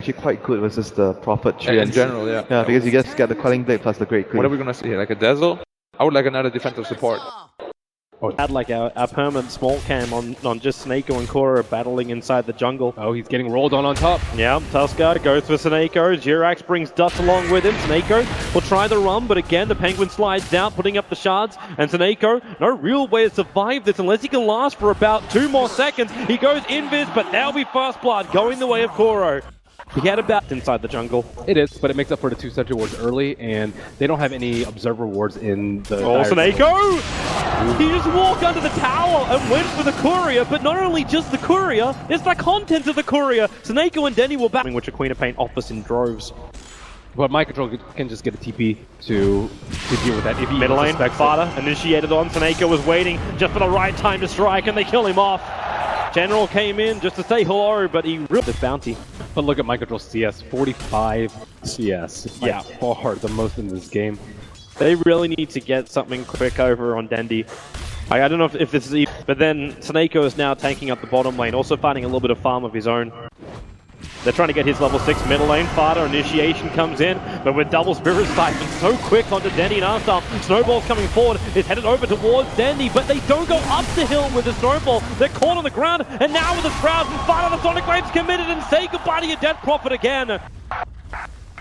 actually quite good versus the Prophet tree. In general, yeah. Yeah, because you just get the Quelling Blade plus the Great Cleave. What are we gonna see here? Like a Dazzle? I would like another defensive support. Oh, had like our permanent small cam on just SoNNeikO and Koro battling inside the jungle. Oh, he's getting rolled on top. Yeah, Tusker goes for SoNNeikO. JerAx brings Dust along with him. SoNNeikO will try the run, but again, the Penguin slides down, putting up the shards. And SoNNeikO, no real way to survive this unless he can last for about 2 more seconds. He goes invis, but that'll be First Blood going the way of Koro. He had about inside the jungle. It is, but it makes up for the 2 sentry wards early, and they don't have any observer wards in the... Oh, SoNNeikO! He just walked under the tower and went for the courier, but not only just the courier, it's the contents of the courier. SoNNeikO and Dendi were battling, which a Queen of Paint offers in droves. But my control can just get a TP to deal with that. If he middle lane, Fata initiated on. SoNNeikO was waiting just for the right time to strike, and they kill him off. General came in just to say hello, but he ripped his bounty. But look at my control CS, 45 CS. Yeah, far the most in this game. They really need to get something quick over on Dendi. I don't know if this is... But then SoNNeikO is now tanking up the bottom lane, also finding a little bit of farm of his own. They're trying to get his level 6 middle lane. Fata initiation comes in, but with double Spirit Siphon so quick onto Dendi and artstyle. Snowball's coming forward, is headed over towards Dendi, but they don't go up the hill with the Snowball. They're caught on the ground, and now with the Shroud, Fata the Sonic Wave's committed and say goodbye to your Death Prophet again.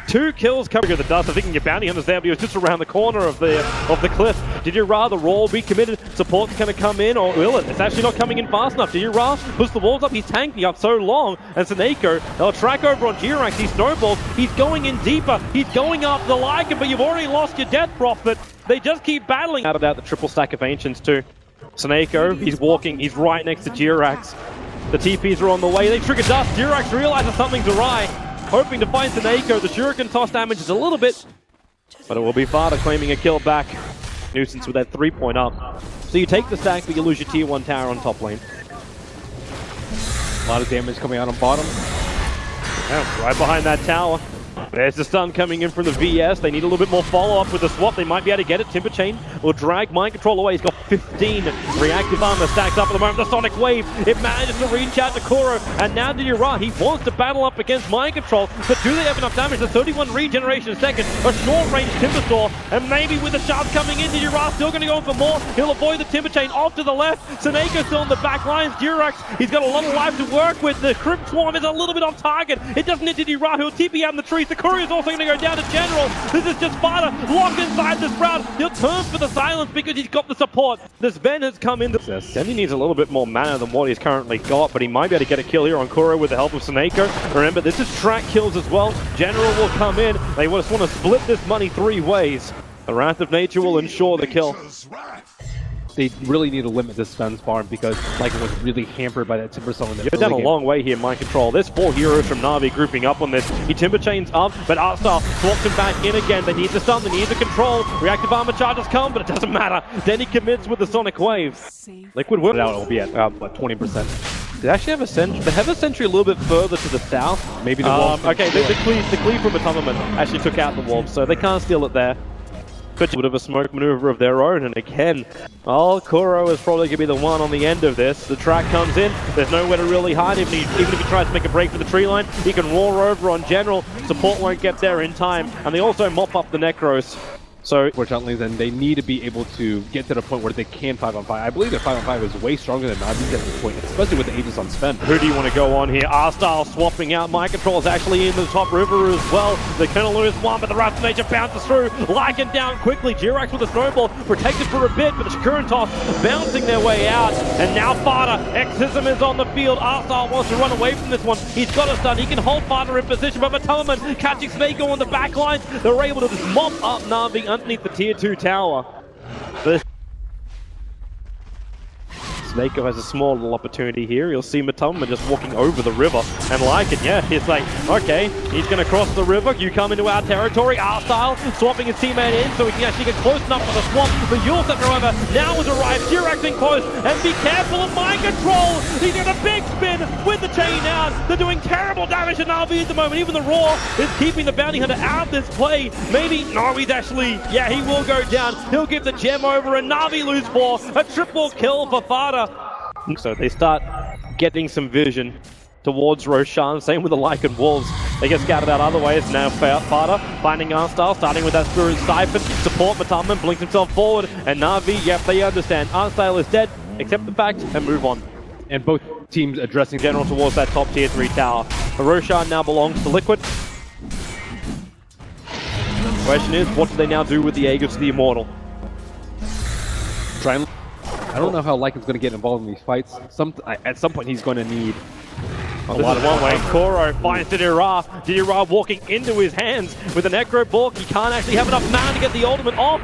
2 kills coming with the Dust. I think your bounty hunter's there, but he was just around the corner of the cliff. ditya-ra, the roll be committed. Support's going to come in, or will it? It's actually not coming in fast enough. ditya-ra puts the walls up. He's tanking up so long. And SoNNeikO, they'll track over on JerAx. He snowballs. He's going in deeper. He's going up the Lycan, but you've already lost your Death Prophet. They just keep battling. Out about the triple stack of Ancients too. SoNNeikO, he's walking. He's right next to JerAx. The TPs are on the way. They trigger Dust. JerAx realizes something's awry. Hoping to find SoNNeikO. The shuriken toss damage is a little bit, but it will be Fata claiming a kill back. Nuisance with that 3-point up. So you take the stack, but you lose your tier 1 tower on top lane. A lot of damage coming out on bottom. Yeah, right behind that tower. There's the stun coming in from the VS. They need a little bit more follow-up with the swap. They might be able to get it. Timber Chain will drag Mind Control away. He's got 15 reactive armor stacked up at the moment. The Sonic Wave, it manages to reach out to Koro. And now ditya-ra, he wants to battle up against Mind Control. But do they have enough damage? The 31 regeneration a second. A short-range Timber Saw. And maybe with the shards coming in, ditya-ra still going to go in for more. He'll avoid the Timber Chain off to the left. SoNNeikO still in the back lines. JerAx, he's got a lot of life to work with. The Crypt Swarm is a little bit off target. It doesn't hit ditya-ra, who'll TP out in the trees. The courier's also going to go down to General. This is just Fata locked inside the Sprout. He'll turn for the silence because he's got the support. This Ven has come in. Dendi needs a little bit more mana than what he's currently got, but he might be able to get a kill here on Koro with the help of SoNNeikO. Remember, this is track kills as well. General will come in. They just want to split this money 3 ways. The Wrath of Nature will ensure the kill. They really need to limit this stun farm because Lycan was really hampered by that Timber Saw in the You're down a long way here, Mind Control. There's 4 heroes from Na'Vi grouping up on this. He Timber Chains up, but artstyle swaps him back in again. They need the stun, they need the control. Reactive armor charges come, but it doesn't matter. Then he commits with the Sonic Wave. Liquid work out, it'll be at about 20%. They actually have a sentry. They have a sentry a little bit further to the south. Maybe the wolves. Okay, the cleave from MATUMBAMAN actually took out the wolves, so they can't steal it there. Could do a bit of a smoke maneuver of their own, and again, Koro is probably going to be the one on the end of this. The track comes in, there's nowhere to really hide. Even if he tries to make a break for the tree line, he can roar over on General. Support won't get there in time, and they also mop up the Necros. So, fortunately, then they need to be able to get to the point where they can 5-on-5. I believe that 5-on-5 is way stronger than Na'Vi at this point, especially with the Aegis on Sven. Who do you want to go on here? artstyle swapping out. Mind Control is actually in the top river as well. They're going to lose one, but the Wrath of Nature bounces through. Lycan down quickly. JerAx with a snowball, protected for a bit, but the Shikurin toss bouncing their way out. And now Fata, Exorcism is on the field. artstyle wants to run away from this one. He's got a stun. He can hold Fata in position, but MATUMBAMAN catching SoNNeikO on the back line. They're able to just mop up Na'Vi underneath the tier 2 tower. SoNNeikO has a small little opportunity here. You'll see MATUMBAMAN just walking over the river. And Lycan, yeah, he's like, okay, he's going to cross the river. You come into our territory. artstyle swapping his teammate in so he can actually get close enough for the swamp. The Yule Scepter, however, now has arrived. JerAx in close. And be careful of Mind Control. He's got a big spin with the chain out. They're doing terrible damage to Na'Vi at the moment. Even the Roar is keeping the bounty hunter out of this play. Maybe, no, he's actually, yeah, he will go down. He'll give the gem over and Na'Vi lose 4. A triple kill for Fata. So they start getting some vision towards Roshan. Same with the Lycan Wolves. They get scattered out other ways. Now Fata finding artstyle, starting with that Spirit Siphon. Support MATUMBAMAN, blinks himself forward. And Na'Vi, yep, they understand. Artstyle is dead. Accept the fact and move on. And both teams addressing General towards that top tier 3 tower. Roshan now belongs to Liquid. Question is, what do they now do with the Aegis of the Immortal? I don't know how Lycan's going to get involved in these fights. At some point, he's going to need a lot of one way. Kuro finds ditya-ra. ditya-ra walking into his hands with an Necro Bork. He can't actually have enough mana to get the ultimate off.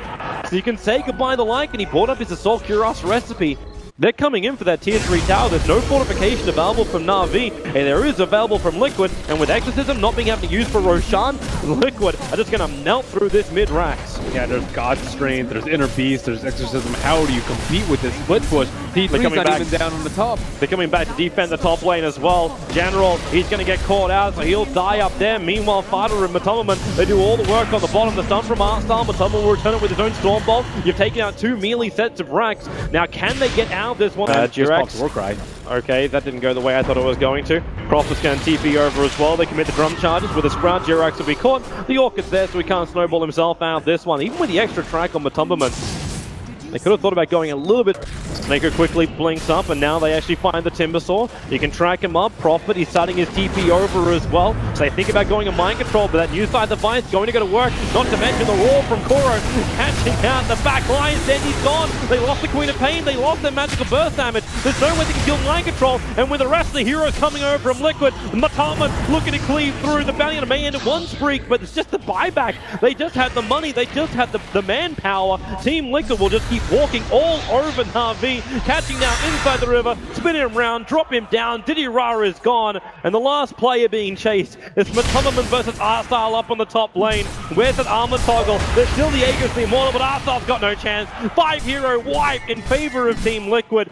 So you can say goodbye to Lycan. He brought up his Assault Cuirass recipe. They're coming in for that tier 3 tower. There's no fortification available from Na'Vi, and there is available from Liquid. And with Exorcism not being able to use for Roshan, Liquid are just going to melt through this mid-Rax. Yeah, there's God Strength, there's Inner Beast, there's Exorcism. How do you compete with this split push? T3's not even down on the top. They're coming back to defend the top lane as well. General, he's going to get caught out, so he'll die up there. Meanwhile, Fata and MATUMBAMAN, they do all the work on the bottom. The stun from artstyle. MATUMBAMAN will return it with his own Stormbolt. You've taken out 2 melee sets of Rax. Now, can they get out of this one? JerAx. Warcry. Okay, that didn't go the way I thought it was going to. Prophet's going to TP over as well. They commit the drum charges with a Sprout. JerAx will be caught. The Orchid's there, so he can't snowball himself out this one. Even with the extra track on MATUMBAMAN, they could have thought about going a little bit. SoNNeikO quickly blinks up, and now they actually find the Timbersaw. You can track him up. Prophet, he's starting his TP over as well. So they think about going a mind control, but that new side device going to go to work. Not to mention the roar from Kuro catching out the back line. Dendi's gone. They lost the Queen of Pain. They lost their magical burst damage. There's no way they can kill mind control. And with the rest of the heroes coming over from Liquid, MATUMBAMAN looking to cleave through. The Bounty Hunter may end at 1 streak, but it's just the buyback. They just had the money. They just had the manpower. Team Liquid will just keep walking all over Na'Vi, catching now inside the river, spin him round, drop him down. ditya-ra is gone, and the last player being chased is MATUMBAMAN versus artstyle up on the top lane. Where's that armor toggle? There's still the Aegis of the Immortal, but artstyle's got no chance. 5-hero wipe in favor of Team Liquid.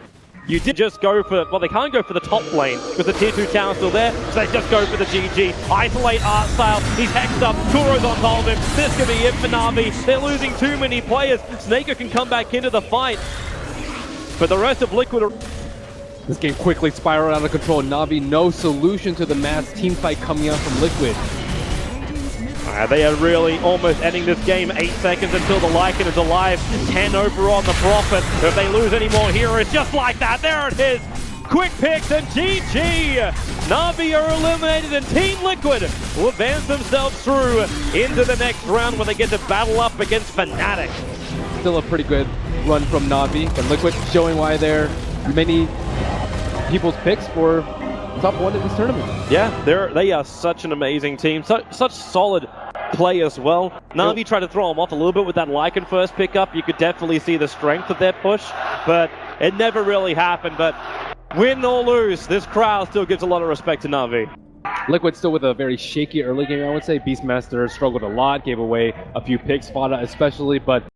You did just go for, well, they can't go for the top lane because the tier 2 tower's still there, so they just go for the GG. Isolate artstyle, he's hexed up, Kuro's on top of him. This could be it for Na'Vi. They're losing too many players. SoNNeikO can come back into the fight, but the rest of Liquid are... This game quickly spiraled out of control. Na'Vi, no solution to the mass team fight coming out from Liquid. They are really almost ending this game. 8 seconds until the Lycan is alive. 10 over on the Prophet. If they lose any more heroes, just like that, there it is. Quick picks and GG. Na'Vi are eliminated, and Team Liquid will advance themselves through into the next round where they get to battle up against Fnatic. Still a pretty good run from Na'Vi, but Liquid showing why they're many people's picks for top 1 in this tournament. Yeah, they are such an amazing team. Such solid play as well. Na'Vi tried to throw them off a little bit with that Lycan first pickup. You could definitely see the strength of their push, but it never really happened. But win or lose, this crowd still gives a lot of respect to Na'Vi. Liquid still with a very shaky early game, I would say. Beastmaster struggled a lot, gave away a few picks, Fata especially, but